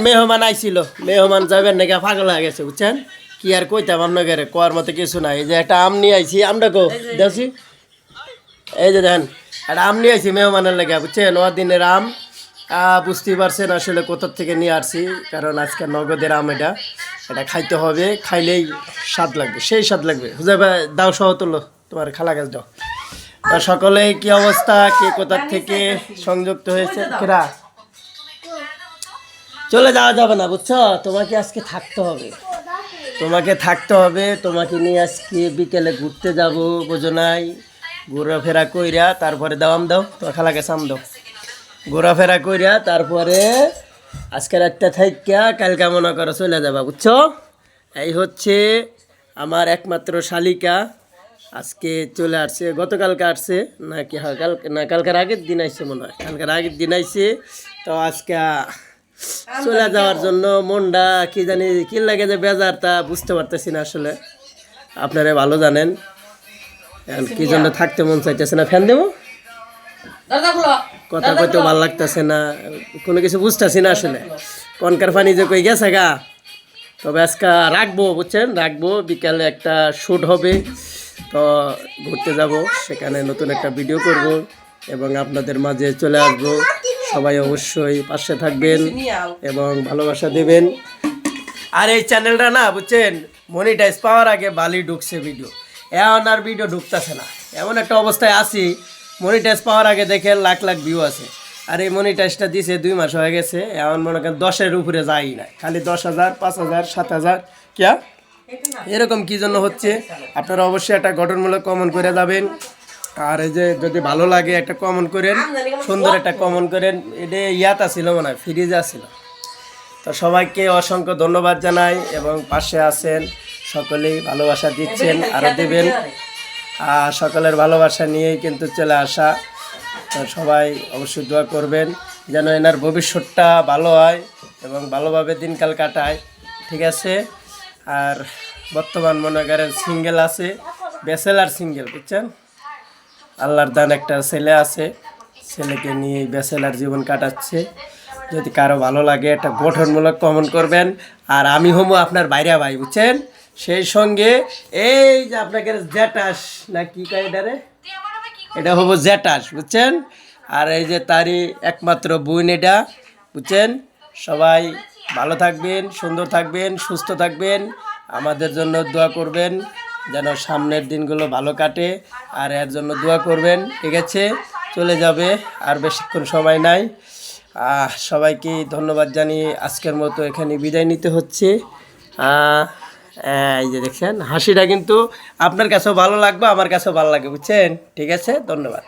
মেহমান আইছিল, মেহমান যাবেন নাকি পাগল হয়ে গেছে বুঝছেন। কি আর কইতাম আপনাকে, কোয়ার মতো কিছু নাই। এই যে একটা আম নিয়ে আইছি, আমটা কো দেখছি, এই যে দেখেন একটা আম নিয়ে আইছি মেহমানের লেগে বুঝছেন। ও দিনের আম, বুঝতেই পারছেন আসলে কোথার থেকে নিয়ে আসছি, কারণ আজকে নগদের আম। এটা খাইতে হবে, খাইলেই স্বাদ লাগবে, সেই স্বাদ লাগবে। হুজাইবা দাও সহ তুলো, তোমার খালা গাছ দাও। তো সকলে কি অবস্থা, কে কোথার থেকে সংযুক্ত হয়েছে? কেরা চলে যাওয়া যাবে না বুঝছো, তোমাকে আজকে থাকতে হবে, তোমাকে থাকতে হবে। তোমাকে নিয়ে আজকে বিকেলে ঘুরতে যাব, বোঝো নাই? ঘোরাফেরা কইরা তারপরে দাম দাও, তোমার খালাকে সাম দাও। ঘোরাফেরা কইরা তারপরে আজকে রাতটা থাইকা কালকে মনে করো চলে যাবা বুঝছো। এই হচ্ছে আমার একমাত্র শালিকা, আজকে চলে আসছে। গতকালকে আসছে নাকি? হ্যাঁ কালকে, না কালকের আগের দিন আইসে মনে হয়, কালকের আগের দিন আইসে। তো আজকে চলে যাওয়ার জন্য মনটা কি জানি কি লাগে যে বেজার, তা বুঝতে পারতেছি না আসলে, আপনারা ভালো জানেন। কি জন্য থাকতে মন চাইতেছে না, ফ্যান দেবো, কথা কইতে ভালো লাগতেছে না, কোনো কিছু বুঝতেছি না আসলে। কনকার পানি যে কই গেছে গা। তবে আজকে রাখবো বুঝছেন, রাখবো। বিকালে একটা শ্যুট হবে, তো ঘুরতে যাব, সেখানে নতুন একটা ভিডিও করব এবং আপনাদের মাঝে চলে আসবো। সবাই অবশ্যই পাশে থাকবেন এবং ভালোবাসা দেবেন। আর এই চ্যানেলটা না বুঝছেন, মনিটাইজ পাওয়ার আগে বালি ঢুকছে ভিডিও, এখন আর ভিডিও ঢুকতেছে না। এমন একটা অবস্থায় আছি, মনিটাইজ পাওয়ার আগে দেখে লাখ লাখ ভিউ আছে, আর এই মনিটাইজটা দিছে 2 মাস হয়ে গেছে, এমন মনে করেন 10-এর উপরে যাই না, খালি 10,000, 5,000, 7,000 কিয়া এরকম কি জন্য হচ্ছে। আপনারা অবশ্যই একটা গঠনমূলক কমেন্ট করে যাবেন। আর এই যে যদি ভালো লাগে একটা কমেন্ট করেন, সুন্দর একটা কমেন্ট করেন। এটা ইয়াতা ছিল মনে হয়, ফ্রিজে আসছিল। তো সবাইকে অসংখ্য ধন্যবাদ জানাই এবং পাশে আছেন, সকলেই ভালোবাসা দিচ্ছেন, আরও দেবেন। সকলের ভালোবাসা নিয়েই কিন্তু চলে আসা। তো সবাই অবশ্যই দোয়া করবেন যেন এনার ভবিষ্যৎটা ভালো হয় এবং ভালোভাবে দিনকাল কাটায়, ঠিক আছে। আর বর্তমান মনে করেন সিঙ্গেল আছে, ব্যাচেলার সিঙ্গেল বুঝছেন। আল্লাহর দান একটা ছেলে আছে, ছেলেকে নিয়ে ব্যাচেলার জীবন কাটাচ্ছে। যদি কারো ভালো লাগে একটা গঠনমূলক কমেন্ট করবেন। আর আমি হবো আপনার বাইরা ভাই বুঝছেন, সেই সঙ্গে এই যে আপনাকে জ্যাটাস না কি কয় এটারে, এটা হবো জ্যাটাস বুঝছেন। আর এই যে তারই একমাত্র বোন এটা বুঝছেন। সবাই ভালো থাকবেন, সুন্দর থাকবেন, সুস্থ থাকবেন, আমাদের জন্য দোয়া করবেন যেন সামনের দিনগুলো ভালো কাটে। আর এর জন্য দোয়া করবেন, ঠিক আছে। চলে যাবে, আর বেশিক্ষণ সময় নাই। সবাইকে ধন্যবাদ জানিয়ে আজকের মতো এখানে বিদায় নিতে হচ্ছে। এই যে দেখছেন হাসিটা কিন্তু আপনার কাছেও ভালো লাগবে, আমার কাছেও ভালো লাগে বুঝছেন, ঠিক আছে। ধন্যবাদ।